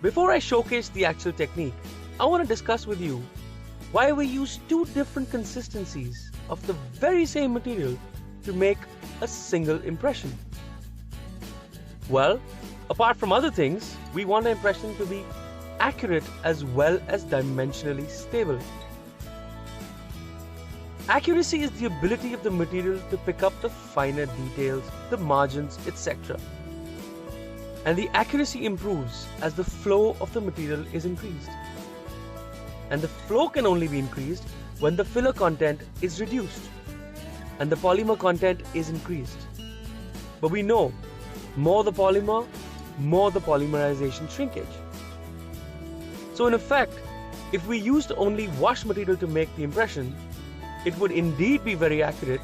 Before I showcase the actual technique, I want to discuss with you why we use two different consistencies of the very same material to make a single impression. Well, apart from other things, we want the impression to be accurate as well as dimensionally stable. Accuracy is the ability of the material to pick up the finer details, the margins, etc. And the accuracy improves as the flow of the material is increased. And the flow can only be increased when the filler content is reduced and the polymer content is increased. But we know, more the polymer, more the polymerization shrinkage. So in effect, if we used only wash material to make the impression, it would indeed be very accurate,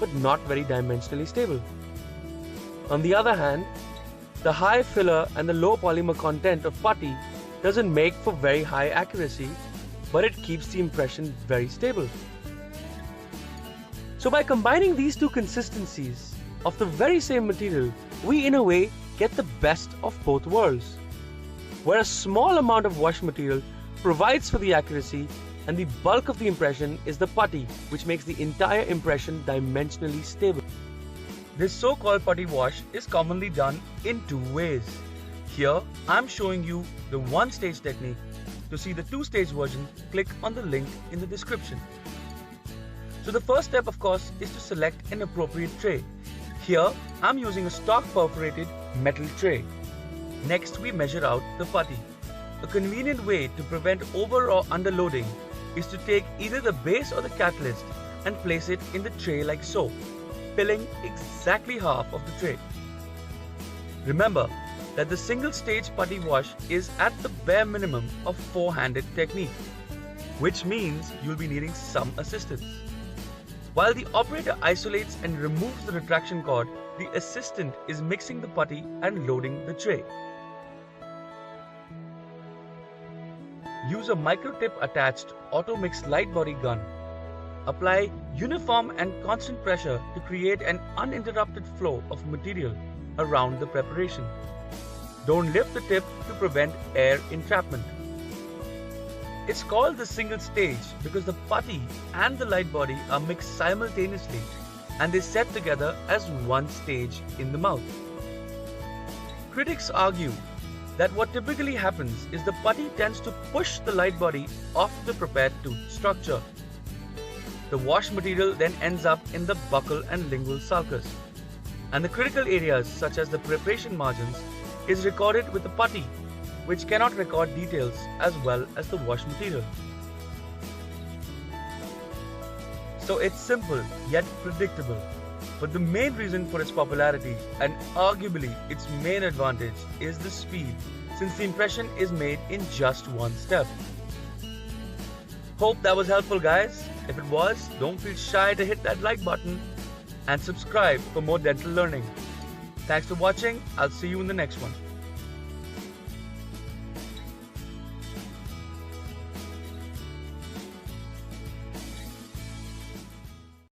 but not very dimensionally stable. On the other hand, the high filler and the low polymer content of putty doesn't make for very high accuracy, but it keeps the impression very stable. So by combining these two consistencies of the very same material, we in a way get the best of both worlds, where a small amount of wash material provides for the accuracy and the bulk of the impression is the putty, which makes the entire impression dimensionally stable. This so-called putty wash is commonly done in two ways. Here, I'm showing you the one-stage technique. To see the two-stage version, click on the link in the description. So the first step, of course, is to select an appropriate tray. Here, I'm using a stock perforated metal tray. Next, we measure out the putty. A convenient way to prevent over or underloading is to take either the base or the catalyst and place it in the tray like so, filling exactly half of the tray. Remember that the single stage putty wash is at the bare minimum of four-handed technique, which means you'll be needing some assistance. While the operator isolates and removes the retraction cord, the assistant is mixing the putty and loading the tray. Use a microtip attached auto mix light body gun. Apply uniform and constant pressure to create an uninterrupted flow of material around the preparation. Don't lift the tip to prevent air entrapment. It's called the single stage because the putty and the light body are mixed simultaneously and they set together as one stage in the mouth. Critics argue that what typically happens is the putty tends to push the light body off the prepared tooth structure. The wash material then ends up in the buccal and lingual sulcus, and the critical areas such as the preparation margins is recorded with the putty, which cannot record details as well as the wash material. So it's simple yet predictable, but the main reason for its popularity and arguably its main advantage is the speed, since the impression is made in just one step. Hope that was helpful, guys. If it was, don't feel shy to hit that like button and subscribe for more dental learning. Thanks for watching. I'll see you in the next one.